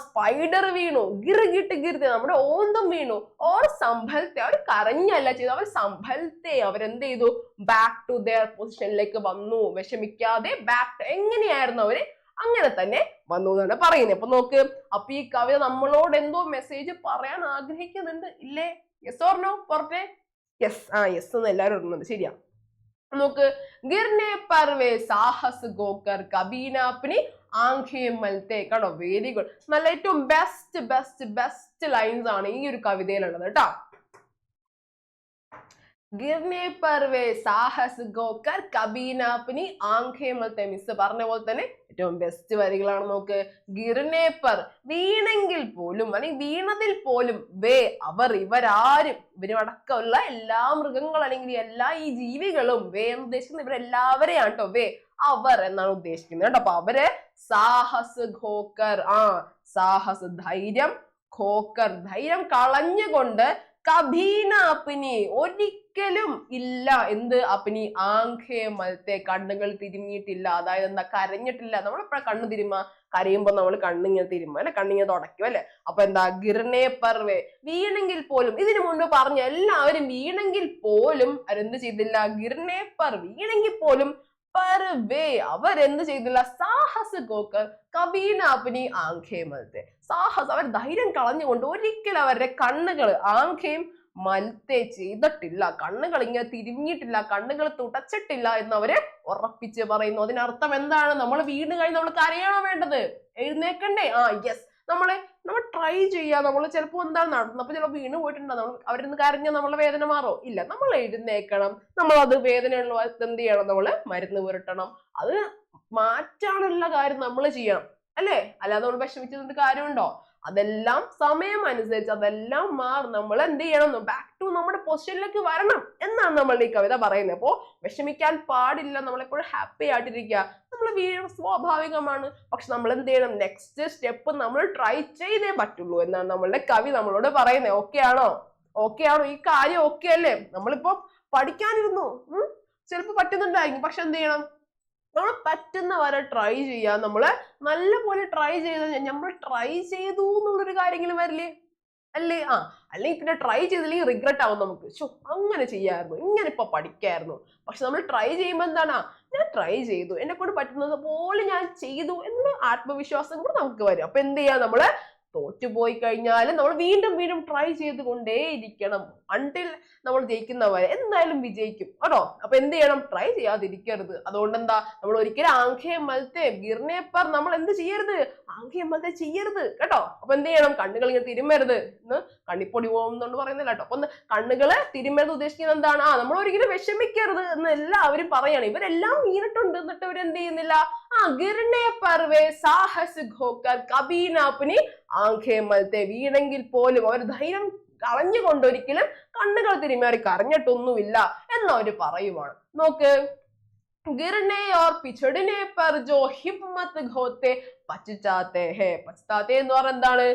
സ്പൈഡർ വീണു, ഗിർഗിട്ട് ഗിർത്തെ നമ്മുടെ ഓന്തും വീണു, ഓർ സംഭലത്തെ അവർ കരഞ്ഞല്ല ചെയ്തു, അവർ സംഭലത്തെ അവരെന്ത് ചെയ്തു? ബാക്ക് ടു ദെയർ പൊസിഷനിലേക്ക് വന്നു. വിഷമിക്കാതെ ബാക്ക്. എങ്ങനെയായിരുന്നു അവര്? അങ്ങനെ തന്നെ വന്നു എന്നാണ് പറയുന്നത്. അപ്പൊ നോക്ക്, അപ്പൊ ഈ കവിത നമ്മളോട് എന്തോ മെസ്സേജ് പറയാൻ ആഗ്രഹിക്കുന്നുണ്ട് ഇല്ലേ? Yes or no? പറഞ്ഞേ. യെസ്. യെസ് എന്ന് എല്ലാവരും ഇടുന്നുണ്ട്. ശരിയാ. നോക്ക്, ഗിർനെ പർവേ സാഹസ് ഗോക്കർ കബീന അപ്നി ആംഖേ മൽത്തെ. കണ്ടോ? Very good. നല്ല ഏറ്റവും ബെസ്റ്റ് ലൈൻസ് ആണ് ഈ ഒരു കവിതയിലുള്ളത് കേട്ടോ. ഗിർനെ പർവേ സാഹസ് ഗോക്കർ കബീന അപ്നി ആംഖേ മൽത്തെ. മിസ് പറഞ്ഞ പോലെ തന്നെ ഏറ്റവും ബെസ്റ്റ് വരികളാണ്. നോക്ക്, ഗിർനെ പർ വീണെങ്കിൽ പോലും, അല്ലെങ്കിൽ വീണതിൽ പോലും, വേ അവർ, ഇവരാരും, ഇവരടക്കമുള്ള എല്ലാ മൃഗങ്ങൾ അല്ലെങ്കിൽ എല്ലാ ഈ ജീവികളും, വേ എന്ന് ഉദ്ദേശിക്കുന്നത് ഇവരെല്ലാവരെയാണ് കേട്ടോ. വേ അവർ എന്നാണ് ഉദ്ദേശിക്കുന്നത് കേട്ടോ. അപ്പൊ അവര് സാഹസ് ഖോക്കർ, സാഹസ് ധൈര്യം, ഖോക്കർ ധൈര്യം കളഞ്ഞുകൊണ്ട്, കബീന അപ്നി ഒരിക്കലും ഇല്ല, എന്ത് അപ്നി ആംഖേ മൽത്തെ കണ്ണുകൾ തിരുമിയിട്ടില്ല. അതായത് എന്താ? കരഞ്ഞിട്ടില്ല. നമ്മളെപ്പോഴാ കണ്ണ് തിരുമ്മ? കരയുമ്പോ നമ്മൾ കണ്ണിങ്ങനെ തിരുമ്മ അല്ലെ, കണ്ണിങ്ങനെ തുടയ്ക്കും അല്ലെ. അപ്പൊ എന്താ? ഗിർനെ പർവേ വീണെങ്കിൽ പോലും, ഇതിനു മുൻപ് പറഞ്ഞ എല്ലാവരും വീണെങ്കിൽ പോലും അവരെന്ത് ചെയ്തില്ല? ഗിർനെ പർ വീണെങ്കിൽ പോലും, പർവേ അവരെന്ത് ചെയ്തില്ല? സാഹസ് ഗോക്കർ കബീന അപ്നി ആംഖേ മൽത്തെ. സാഹസ്, അവർ ധൈര്യം കളഞ്ഞുകൊണ്ട് ഒരിക്കലും അവരുടെ കണ്ണുകൾ ആംഖേം മൽത്തെ ചെയ്തിട്ടില്ല, കണ്ണുകൾ ഇങ്ങനെ തിരിഞ്ഞിട്ടില്ല, കണ്ണുകൾ തുടച്ചിട്ടില്ല എന്നവര് ഉറപ്പിച്ച് പറയുന്നു. അതിനർത്ഥം എന്താണ്? നമ്മൾ വീണ് കഴിഞ്ഞ് നമ്മൾ കരയാണോ വേണ്ടത്? എഴുന്നേക്കണ്ടേ? യെസ്. നമ്മൾ ട്രൈ ചെയ്യാം. നമ്മൾ ചിലപ്പോൾ എന്താണ് നടന്നപ്പോൾ ചിലപ്പോൾ വീണ് പോയിട്ടുണ്ടാവും. അവരിന്ന് കരഞ്ഞാൽ നമ്മളെ വേദന മാറോ? ഇല്ല. നമ്മൾ എഴുന്നേക്കണം. നമ്മൾ അത് വേദനയുള്ള എന്ത് ചെയ്യണം? നമ്മൾ മരുന്ന് പുരട്ടണം. അത് മാറ്റാനുള്ള കാര്യം നമ്മൾ ചെയ്യണം അല്ലേ? അല്ലാതെ നമ്മൾ വിഷമിച്ചിട്ട് കാര്യമുണ്ടോ? അതെല്ലാം സമയം അനുസരിച്ച് അതെല്ലാം മാറും. നമ്മൾ എന്ത് ചെയ്യണം? ബാക്ക് ടു നമ്മുടെ പൊസിഷനിലേക്ക് വരണം എന്നാണ് നമ്മളുടെ ഈ കവിത പറയുന്നത്. അപ്പോ വിഷമിക്കാൻ പാടില്ല. നമ്മളെപ്പോഴും ഹാപ്പി ആയിട്ടിരിക്കുക. നമ്മൾ വീഴും, സ്വാഭാവികമാണ്. പക്ഷെ നമ്മൾ എന്ത് ചെയ്യണം? നെക്സ്റ്റ് സ്റ്റെപ്പ് നമ്മൾ ട്രൈ ചെയ്തേ പറ്റുള്ളൂ എന്നാണ് നമ്മളുടെ കവി നമ്മളോട് പറയുന്നത്. ഓക്കെ ആണോ? ഈ കാര്യം ഓക്കെ അല്ലേ? നമ്മളിപ്പോ പഠിക്കാനിരുന്നു, ചിലപ്പോ പറ്റുന്നുണ്ടായിരിക്കും. പക്ഷെ എന്ത് ചെയ്യണം? നമ്മൾ പറ്റുന്ന വരെ ട്രൈ ചെയ്യാം. നമ്മള് നല്ലപോലെ ട്രൈ ചെയ്ത് നമ്മൾ ട്രൈ ചെയ്തു എന്നുള്ളൊരു കാര്യങ്ങളും വരില്ലേ അല്ലേ? അല്ലെങ്കിൽ പിന്നെ ട്രൈ ചെയ്തില്ലെങ്കിൽ റിഗ്രറ്റ് ആവും നമുക്ക്. അങ്ങനെ ചെയ്യായിരുന്നു, ഇങ്ങനെ ഇപ്പൊ പഠിക്കായിരുന്നു. പക്ഷെ നമ്മൾ ട്രൈ ചെയ്യുമ്പോൾ എന്താണ്? ഞാൻ ട്രൈ ചെയ്തു, എന്നെ കൊണ്ട് പറ്റുന്നത് പോലെ ഞാൻ ചെയ്തു എന്നുള്ള ആത്മവിശ്വാസം കൂടെ നമുക്ക് വരും. അപ്പൊ എന്ത് ചെയ്യാം? നമ്മള് തോറ്റുപോയി കഴിഞ്ഞാലും നമ്മൾ വീണ്ടും ട്രൈ ചെയ്തുകൊണ്ടേ ഇരിക്കണം. അണ്ടിൽ നമ്മൾ ജയിക്കുന്നവരെ എന്തായാലും വിജയിക്കും കേട്ടോ. അപ്പൊ എന്ത് ചെയ്യണം? ട്രൈ ചെയ്യാതിരിക്കരുത്. അതുകൊണ്ട് എന്താ? നമ്മൾ ഒരിക്കലും ആംഖേ മൽത്തെ ഗിർനെ പർ നമ്മൾ എന്ത് ചെയ്യരുത്? ആംഖേ മൽത്തെ ചെയ്യരുത് കേട്ടോ. അപ്പൊ എന്ത് ചെയ്യണം? കണ്ണുകൾ ഇങ്ങനെ തിരുമരുത് എന്ന് കണ്ണിപ്പൊടി പോകുന്നുണ്ട് പറയുന്നില്ല കേട്ടോ. അപ്പൊ കണ്ണുകള് തിരുമരുത് ഉദ്ദേശിക്കുന്നത് എന്താണ്? നമ്മൾ ഒരിക്കലും വിഷമിക്കരുത് എന്ന് എല്ലാവരും പറയാണ്. ഇവരെല്ലാം വീണിട്ടുണ്ട്, എന്നിട്ട് ഇവരെന്ത് ചെയ്യുന്നില്ല? ഗിർനെ പർവേ സാഹസ് ഖോക്കർ കബീന അപ്നി ആംഖേ മൽത്തെ വീണെങ്കിൽ പോലും അവർ ധൈര്യം കളഞ്ഞുകൊണ്ടൊരിക്കലും കണ്ണുകൾ തിരുമേറി കരഞ്ഞിട്ടൊന്നുമില്ല എന്നവര് പറയുവാണ്. നോക്ക്, गिरने और पिछड़ने पर जो हिम्मत होते पछताते हैं. പശ്ചാത്തെ എന്ന് പറഞ്ഞാൽ എന്താണ്?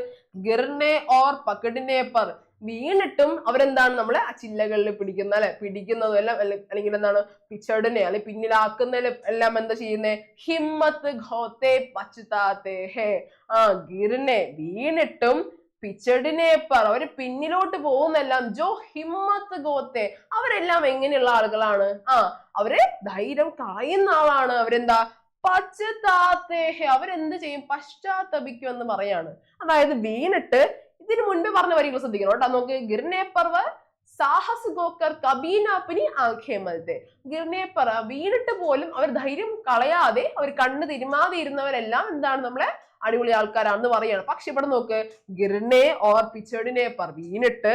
ഗിർനെ ഓർ പകടിനെ പർ വീണിട്ടും അവരെന്താണ്? നമ്മളെ ആ ചില്ലകളിൽ പിടിക്കുന്ന അല്ലെ, പിടിക്കുന്നതും എല്ലാം അല്ലെങ്കിൽ എന്താണ്? പിച്ചടിനെ അല്ലെ പിന്നിലാക്കുന്നതിലും എല്ലാം എന്താ ചെയ്യുന്നേ? ഹിമ്മത്ത് ഘോത്തെ പശ്ചാത്തെ ഹേ. ഗിർനെ വീണിട്ടും, പിച്ചടിനെ പർ അവര് പിന്നിലോട്ട് പോകുന്നെല്ലാം, ജോ ഹിമ്മത്ത് ഗോത്തെ അവരെല്ലാം എങ്ങനെയുള്ള ആളുകളാണ്? അവര് ധൈര്യം കളയുന്ന ആളാണ്. അവരെന്താ? പശ്ചാത്തേഹെ അവരെന്ത് ചെയ്യും? പശ്ചാത്തപിക്കും എന്ന് പറയാണ്. അതായത് വീണിട്ട്, ഇതിനു മുൻപേ പറഞ്ഞ വരികൾ ശ്രദ്ധിക്കണം കേട്ടോ. നോക്ക്, ഗിർനെ പർവ സാഹസ് ഗോക്കർ കബീനാപ്പിനി ആഖേ മൽത്തെ. ഗിർനെ പറ വീണിട്ട് പോലും അവർ ധൈര്യം കളയാതെ അവർ കണ്ണ് തിരുമാതെ ഇരുന്നവരെല്ലാം എന്താണ് നമ്മളെ അടിപൊളി ആൾക്കാരാണെന്ന് പറയാണ്. പക്ഷെ ഇവിടെ നോക്ക്, ഗിർനെ ഓർ പിച്ചടിനെ പർ വീണിട്ട്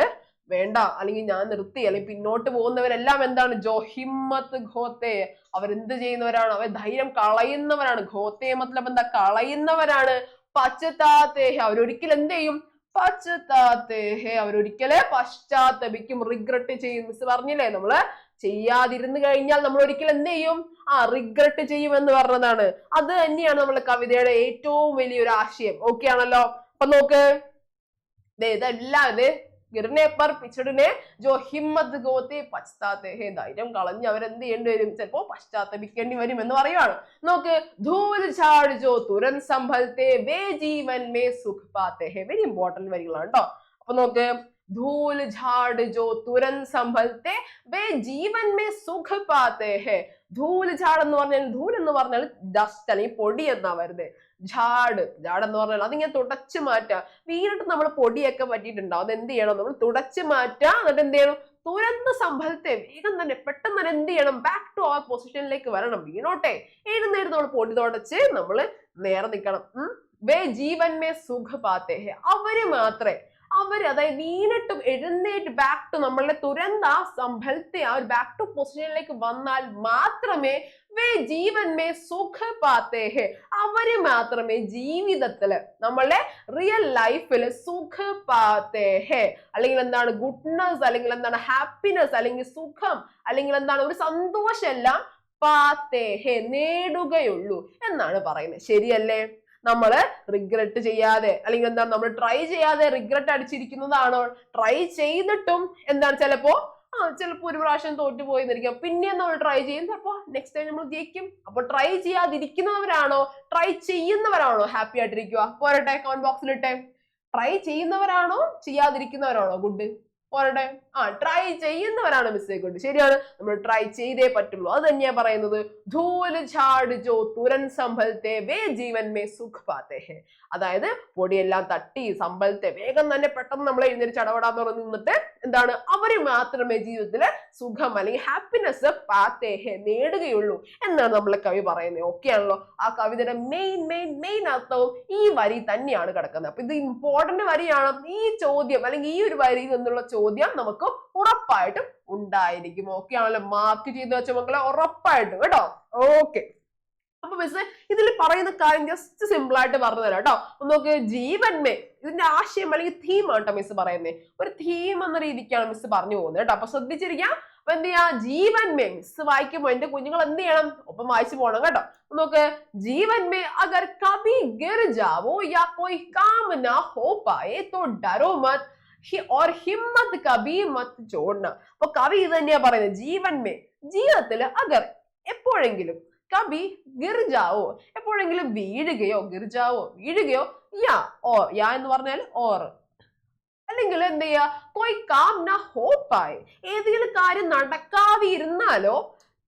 വേണ്ട അല്ലെങ്കിൽ ഞാൻ നിർത്തി അല്ലെങ്കിൽ പിന്നോട്ട് പോകുന്നവരെല്ലാം എന്താണ് ജോ ഹിമ്മത്ത് ഘോത്തെ, അവരെന്ത് ചെയ്യുന്നവരാണ്, അവർ ധൈര്യം കളയുന്നവരാണ്. ഘോത്തെ മത്ലബ് എന്താ, കളയുന്നവരാണ്. പശ്ചാത്തേഹ, അവരൊരിക്കലും എന്ത് ചെയ്യും, പശ്ചാത്തേഹ, അവരൊരിക്കലെ പശ്ചാത്തപിക്കും, റിഗ്രറ്റ് ചെയ്യും. മിസ് പറഞ്ഞില്ലേ, നമ്മള് ചെയ്യാതിരുന്നു കഴിഞ്ഞാൽ നമ്മൾ ഒരിക്കലും എന്ത് ചെയ്യും, റിഗ്രറ്റ് ചെയ്യും എന്ന് പറഞ്ഞതാണ്. അത് തന്നെയാണ് നമ്മളെ കവിതയുടെ ഏറ്റവും വലിയൊരു ആശയം. ഓക്കെ ആണല്ലോ. അപ്പൊ നോക്ക്, ഇതെല്ലാം ഇത് ഗിർനെ പർ പിച്ചടിനെ ജോ ഹിമ്മത്ത് ഗോത്തെ പശ്ചാത്തെ ഹേ, ധൈര്യം കളഞ്ഞ് അവരെന്ത് ചെയ്യേണ്ടി വരും, ചിലപ്പോ പശ്ചാത്തപിക്കേണ്ടി വരും എന്ന് പറയുവാണ്. നോക്ക്, ധൂൽ ഝാഡ് ജോ തുരൻ സംഭൽത്തെ വേ ജീവൻ മേ സുഖ് പാത്തെ ഹേ. വെരി ഇമ്പോർട്ടന്റ് വരികളാണ് കേട്ടോ. അപ്പൊ നോക്ക്, ധൂൽ ഝാഡ് ജോ തുരൻ സംഭൽത്തെ വേ ജീവൻ മേ സുഖ് പാത്തെ ഹേ. ധൂൽ ഝാഡ് എന്ന് പറഞ്ഞാൽ, ധൂൽ എന്ന് പറഞ്ഞാൽ ഡസ്റ്റ് അല്ലെങ്കിൽ പൊടി എന്നാ വരുന്നത്. ഝാഡ്, ഝാഡ് എന്ന് പറഞ്ഞാൽ അതിങ്ങനെ തുടച്ചു മാറ്റുക. വീണിട്ട് നമ്മൾ പൊടിയൊക്കെ പറ്റിയിട്ടുണ്ടാവും, അത് എന്ത് ചെയ്യണം, നമ്മൾ തുടച്ചു മാറ്റുക. എന്നിട്ട് എന്ത് ചെയ്യണം, തുരന്ത സംഭവത്തെ വേഗം തന്നെ പെട്ടെന്ന് തന്നെ എന്ത് ചെയ്യണം, ബാക്ക് ടു ആ പൊസിഷനിലേക്ക് വരണം. വീണോട്ടെ, എഴുന്നേറ്റ് നമ്മൾ പൊടി തുടച്ച് നമ്മൾ നേരെ നിൽക്കണം. വേ ജീവൻ മേ സുഖ പാത്തേ ഹേ, അവര് മാത്രമേ, അവര് അതായത് വീണിട്ടും എഴുന്നേറ്റ് ബാക്ക് ടു നമ്മളുടെ തുരന്ത സംഭലത്തെ ആ ഒരു ബാക്ക് ടു പൊസിഷനിലേക്ക് വന്നാൽ മാത്രമേ വേ ജീവൻ മേ സുഖ പാത്തേ ഹേ, അവര് മാത്രമേ ജീവിതത്തില് നമ്മളുടെ റിയൽ ലൈഫില് സുഖ പാത്തേ ഹേ, അല്ലെങ്കിൽ എന്താണ് ഗുഡ്നസ്, അല്ലെങ്കിൽ എന്താണ് ഹാപ്പിനെസ്, അല്ലെങ്കിൽ സുഖം, അല്ലെങ്കിൽ എന്താണ് ഒരു സന്തോഷം എല്ലാം പാത്തേ ഹേ, നേടുകയുള്ളൂ എന്നാണ് പറയുന്നത്. ശരിയല്ലേ? നമ്മള് റിഗ്രറ്റ് ചെയ്യാതെ അല്ലെങ്കിൽ എന്താണ് നമ്മൾ ട്രൈ ചെയ്യാതെ റിഗ്രറ്റ് അടിച്ചിരിക്കുന്നതാണോ? ട്രൈ ചെയ്തിട്ടും എന്താണ് ചിലപ്പോ ഒരു പ്രാവശ്യം തോറ്റുപോയി എന്നിരിക്കാം, പിന്നെ നമ്മൾ ട്രൈ ചെയ്യും, ചിലപ്പോ നെക്സ്റ്റ് ടൈം നമ്മൾ ജയിക്കും. അപ്പൊ ട്രൈ ചെയ്യാതിരിക്കുന്നവരാണോ ട്രൈ ചെയ്യുന്നവരാണോ ഹാപ്പി ആയിട്ടിരിക്കുക? പോരട്ടെ, കമന്റ് ബോക്സിലിട്ടെ. ട്രൈ ചെയ്യുന്നവരാണോ ചെയ്യാതിരിക്കുന്നവരാണോ ഗുഡ്? പോരട്ടെ. ട്രൈ ചെയ്യുന്നവരാണ് മിസ്സേ ഗുഡ്. ശരിയാണ്, നമ്മൾ ട്രൈ ചെയ്തേ പറ്റുള്ളൂ. അത് തന്നെയാ പറയുന്നത്. ധൂൽ ഝാഡ് ജോ തുരൻ സംഭൽത്തെ വേ ജീവൻ മേ സുഖ് പാത്തേ ഹേ. അതായത് പൊടിയെല്ലാം തട്ടി സംഭലത്തെ വേഗം തന്നെ പെട്ടെന്ന് നമ്മൾ എഴുന്നേറ്റ് ചടപടാന്ന് പറഞ്ഞ് നിന്നിട്ട് എന്താണ്, അവര് മാത്രമേ ജീവിതത്തില് സുഖം അല്ലെങ്കിൽ ഹാപ്പിനെസ് പാത്തേ ഹേ, നേടുകയുള്ളൂ എന്നാണ് നമ്മളെ കവി പറയുന്നത്. ഓക്കെ ആണല്ലോ. ആ കവിതയുടെ മെയിൻ അർത്ഥവും ഈ വരി തന്നെയാണ് കിടക്കുന്നത്. അപ്പൊ ഇത് ഇമ്പോർട്ടന്റ് വരിയാണ്. ഈ ചോദ്യം അല്ലെങ്കിൽ ഈ ഒരു വരിയിൽ നിന്നുള്ള ചോദ്യം നമുക്ക് ഉറപ്പായിട്ടും ഉണ്ടായിരിക്കും. ഓക്കെ ആണല്ലോ. മാർക്ക് ചെയ്ത് വെച്ച മക്കളെ ഉറപ്പായിട്ടും കേട്ടോ. ഓക്കെ, അപ്പൊ മിസ് ഇതിൽ പറയുന്ന കാര്യം ജസ്റ്റ് സിമ്പിൾ ആയിട്ട് പറഞ്ഞു തരാം കേട്ടോ. നോക്ക്, ജീവന്മേ, ഇതിന്റെ ആശയം അല്ലെങ്കിൽ തീം ആട്ടോ മിസ് പറയുന്നത്. ഒരു തീം എന്ന രീതിക്കാണ് മിസ് പറഞ്ഞു പോകുന്നത് കേട്ടോ. അപ്പൊ ശ്രദ്ധിച്ചിരിക്കാം. അപ്പൊ എന്ത് ചെയ്യാ, ജീവന്മേ മിസ് വായിക്കുമ്പോ എന്റെ കുഞ്ഞുങ്ങൾ എന്ത് ചെയ്യണം, ഒപ്പം വായിച്ചു പോകണം കേട്ടോ. നോക്ക്, ജീവന്മേ അഗർ കഭി ഗിർ ജാവോ യാ കോയി കാം നാ ഹോ പായേ തോ ഡരോ മത് और हिम्मत कभी मत छोड़ना. അപ്പൊ കവി ഇത് തന്നെയാ പറയുന്നത്. ജീവന്മേ, ജീവിതത്തില് അഗർ എപ്പോഴെങ്കിലും, കബി ഗിർജാവോ എപ്പോഴെങ്കിലും വീഴുകയോ, ഗിർജാവോ വീഴുകയോ, യാ എന്ന് പറഞ്ഞാൽ ഓർ, അല്ലെങ്കിൽ എന്ത് ചെയ്യാ, കോയി കാം നാ ഹോ പായേ, ഏതെങ്കിലും കാര്യം നടക്കാതെ ഇരുന്നാലോ,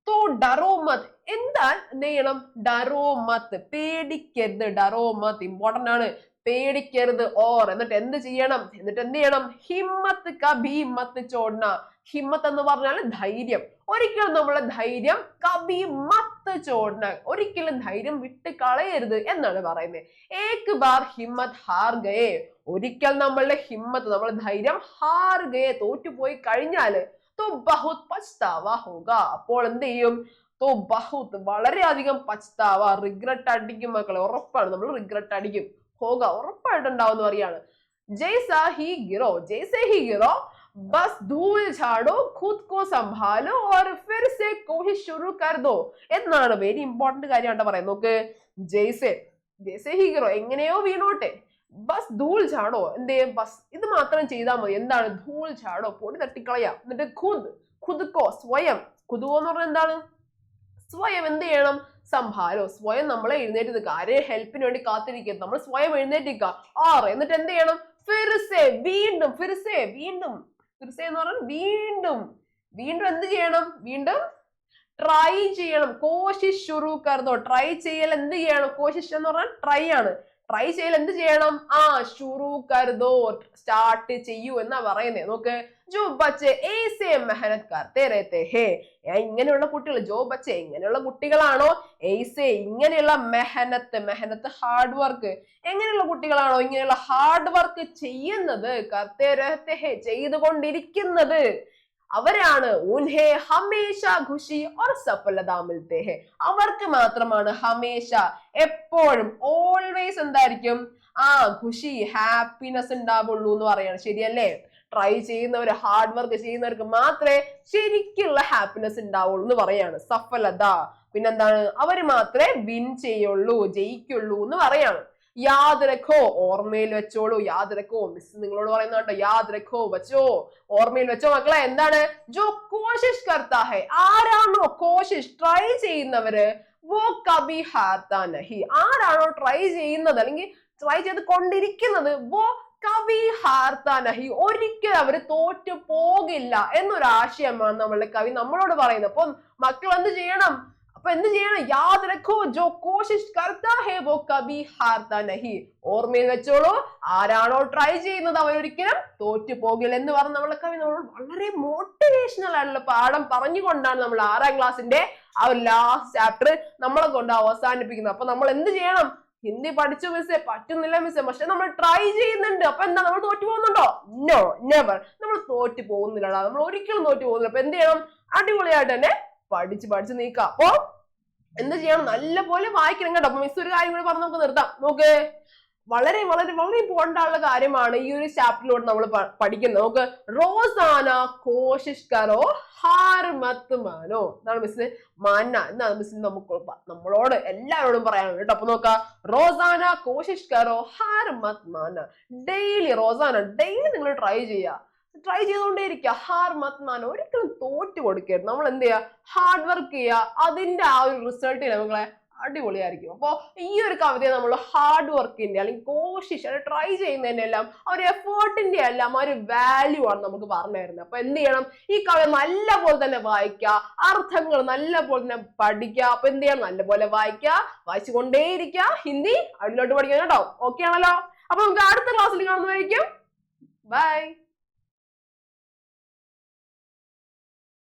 തോ ഡറോ മത്, എന്താ എന്ത് ചെയ്യണം, ഡറോ മത്ത്, പേടിക്കരുത്. ഡറോ മത്ത് ഇമ്പോർട്ടന്റ് ആണ്, പേടിക്കരുത്. ഓർ എന്നിട്ട് എന്ത് ചെയ്യണം, ഹിമ്മത്ത് കബി മത്ത് ചോടന. ഹിമ്മത്ത് എന്ന് പറഞ്ഞാൽ ധൈര്യം. ഒരിക്കലും നമ്മളെ ധൈര്യം കബി മത്ത് ചോടന, ഒരിക്കലും ധൈര്യം വിട്ട് കളയരുത് എന്നാണ് പറയുന്നത്. ഏക് ബാർ ഹിമ്മത്ത് ഹാർ ഗയേ, ഒരിക്കൽ നമ്മളുടെ ഹിമ്മത്ത്, നമ്മളെ ധൈര്യം ഹാർ ഗയേ, തോറ്റുപോയി കഴിഞ്ഞാല് തോ ബഹുത് പച്താവാ ഹോഗ, അപ്പോൾ എന്ത് ചെയ്യും, തോ ബഹുത് വളരെയധികം പച്താവ, റിഗ്രറ്റ് അടിക്കും മക്കളെ, ഉറപ്പാണ് നമ്മൾ റിഗ്രറ്റ് അടിക്കും. ഹോഗ ഉറപ്പായിട്ടുണ്ടാവുന്ന പറയാണ്. ജൈസേ ഹി ഗിറോ ബസ് ധൂൽ ഝാഡോ ഖുദ് കോ സംഭാലോ ഓർ ഫിർ സെ കോഷിഷ് ശുരു കർ ദോ എന്നാണ് വെരി ഇമ്പോർട്ടന്റ് കാര്യമാണ് പറയുന്നത്. നോക്ക്, ജൈസേ ഹി ഗിറോ എങ്ങനെയോ വീണോട്ടെ, ബസ് ധൂൽ ഝാഡോ എന്ത് ചെയ്യും, ബസ് ഇത് മാത്രം ചെയ്താൽ മതി. എന്താണ് ധൂൽ ഝാഡോ, പൊടി തട്ടിക്കളയാം. എന്നിട്ട് ഖുദ് കോ സ്വയം, ഖുദ് എന്ന് പറഞ്ഞാൽ എന്താണ്, സ്വയം എന്ത് ചെയ്യണം, സംഭാലോ സ്വയം നമ്മളെ എഴുന്നേറ്റ് നിൽക്കുക. ആരെയും ഹെൽപ്പിന് വേണ്ടി കാത്തിരിക്കരുത്, നമ്മൾ സ്വയം എഴുന്നേറ്റിക്കുക. എന്നിട്ട് എന്ത് ചെയ്യണം, ഫിർസെ വീണ്ടും, ഫിർസെ വീണ്ടും, ഫിർസെ എന്ന് പറഞ്ഞാൽ വീണ്ടും എന്ത് ചെയ്യണം, വീണ്ടും ട്രൈ ചെയ്യണം. കോശിഷ് ശുരു കർദോ, ട്രൈ ചെയ്യൽ എന്ത് ചെയ്യണം, കോശിഷ് എന്ന് പറഞ്ഞാൽ ട്രൈ ആണ്. ട്രൈ ചെയ്യൽ എന്ത് ചെയ്യണം, ശുരു കർദോ സ്റ്റാർട്ട് ചെയ്യൂ എന്നാ പറയുന്നേ. നോക്ക്, जो बच्चे ऐसे मेहनत करते रहते हैं ഇങ്ങനെയുള്ള കുട്ടികൾ ജോ ബച്ചെ ഇങ്ങനെയുള്ള കുട്ടികളാണോ ऐसे ഇങ്ങനെയുള്ള മെഹനത്ത് ഹാർഡ് വർക്ക് എങ്ങനെയുള്ള കുട്ടികളാണോ ഇങ്ങനെയുള്ള ഹാർഡ് വർക്ക് ചെയ്യുന്നത് करते रहते हैं ചെയ്തുകൊണ്ടിരിക്കുന്നത് അവരാണ് ഉൻഹെ ഹമേശ ഖുഷി और സഫലത മിൽത്തെ ഹെ അവർക്ക് മാത്രമാണ് ഹമേശ എപ്പോഴും ഓൾവേസ് എന്തായിരിക്കും ഖുഷി ഹാപ്പിനെസ് ഉണ്ടാവുള്ളൂ എന്ന് പറയാണ് ശരിയല്ലേ ട്രൈ ചെയ്യുന്നവർ ഹാർഡ് വർക്ക് ചെയ്യുന്നവർക്ക് മാത്രമേ ശരിക്കുള്ള ഹാപ്പിനെസ് ഉണ്ടാവുള്ളൂ എന്ന് പറയാണ് സഫലത പിന്നെന്താണ് അവര് മാത്രമേ വിൻ ചെയ്യുള്ളൂ ജയിക്കുള്ളൂ എന്ന് പറയാണ് യാദ് രഖോ ഓർമ്മയിൽ വെച്ചോളൂ യാദ് രഖോ മിസ് നിങ്ങളോട് പറയുന്ന കേട്ടോ യാദ് രഖോ വെച്ചോ ഓർമ്മയിൽ വെച്ചോ മക്കളെ എന്താണ് ജോ കോശിഷ് കർത്താ ഹൈ ആരാണോ കോശിഷ് ട്രൈ ചെയ്യുന്നവര് വോ കബി ഹാർത്താ നഹി ആരാണോ ട്രൈ ചെയ്യുന്നത് അല്ലെങ്കിൽ ട്രൈ ചെയ്ത് കൊണ്ടിരിക്കുന്നത് വോ കവി ഹാർത്താ നഹി ഒരിക്കലും അവര് തോറ്റു പോകില്ല എന്നൊരു ആശയമാണ് നമ്മളുടെ കവി നമ്മളോട് പറയുന്നത് അപ്പൊ മക്കൾ എന്ത് ചെയ്യണം യാദ് രഖോ ജോ കോശിഷ് കർത്താ ഹേ വോ കബി ഹാർത്താ നഹി ഓർമ്മയിൽ വെച്ചോളൂ ആരാണോ ട്രൈ ചെയ്യുന്നത് അവരൊരിക്കലും തോറ്റു പോകില്ല എന്ന് പറഞ്ഞ് നമ്മളെ കവി നമ്മളോട് വളരെ മോട്ടിവേഷണൽ ആയിട്ടുള്ള പാഠം പറഞ്ഞുകൊണ്ടാണ് നമ്മൾ 6ാം ക്ലാസ്സിന്റെ ആ ഒരു ലാസ്റ്റ് ചാപ്റ്റർ നമ്മളെ കൊണ്ട് അവസാനിപ്പിക്കുന്നത് അപ്പൊ നമ്മൾ എന്ത് ചെയ്യണം ഹിന്ദി പഠിച്ചു മിസ്സേ പറ്റുന്നില്ല മിസ്സേ പക്ഷെ നമ്മൾ ട്രൈ ചെയ്യുന്നുണ്ട് അപ്പൊ എന്താ നമ്മൾ തോറ്റു പോകുന്നുണ്ടോ നോ നെവർ നമ്മൾ തോറ്റു പോകുന്നില്ലടാ നമ്മൾ ഒരിക്കലും തോറ്റു പോകുന്നില്ല അപ്പൊ എന്ത് ചെയ്യണം അടിപൊളിയായിട്ട് തന്നെ പഠിച്ച് നീക്കാം അപ്പൊ എന്ത് ചെയ്യണം നല്ല പോലെ വായിക്കണം കേട്ടോ അപ്പൊ മിസ് ഒരു കാര്യം കൂടി പറഞ്ഞ് നമുക്ക് നിർത്താം നോക്ക് വളരെ വളരെ വളരെ ഇമ്പോർട്ടന്റ് ആയിട്ടുള്ള കാര്യമാണ് ഈ ഒരു ചാപ്റ്ററിലൂടെ നമ്മൾ പഠിക്കുന്നത് നമുക്ക് റോസാന കോശിഷ് കറോ ഹാർ മത്ത് മാനോ എന്നാണ് മിസ്സിന് എന്നാണ് മിസ്സിന് നമ്മളോട് എല്ലാവരോടും പറയാനുള്ളത് കേട്ടോ അപ്പൊ നോക്ക റോസാന കോശിഷ് കറോ ഹാർ മത്ത് മാന ഡെയിലി റോസാന ഡെയിലി നിങ്ങൾ ട്രൈ ചെയ്തുകൊണ്ടേയിരിക്കുക ഹാർ മത്ത് മാന ഒരിക്കലും തോറ്റു കൊടുക്കരുത് നമ്മൾ എന്ത് ചെയ്യുക ഹാർഡ് വർക്ക് ചെയ്യുക അതിന്റെ ആ ഒരു റിസൾട്ട് നമ്മളെ അടിപൊളിയായിരിക്കും അപ്പൊ ഈ ഒരു കവിതയെ നമ്മൾ ഹാർഡ് വർക്കിന്റെ അല്ലെങ്കിൽ കോശിഷ് ട്രൈ ചെയ്യുന്നതിന്റെ എല്ലാം ആ ഒരു എഫേർട്ടിന്റെ എല്ലാം ആ ഒരു വാല്യൂ ആണ് നമുക്ക് പറഞ്ഞു തരുന്നത് അപ്പൊ എന്ത് ചെയ്യണം ഈ കവിത നല്ല പോലെ തന്നെ വായിക്കുക അർത്ഥങ്ങൾ നല്ല പോലെ തന്നെ പഠിക്കുക അപ്പൊ എന്ത് ചെയ്യണം നല്ലപോലെ വായിച്ചുകൊണ്ടേയിരിക്കുക ഹിന്ദി അതിലോട്ട് പഠിക്കണം കേട്ടോ ഓക്കെ ആണല്ലോ അപ്പൊ നമുക്ക് അടുത്ത ക്ലാസ്സിൽ കാണുന്നതായിരിക്കും ബൈ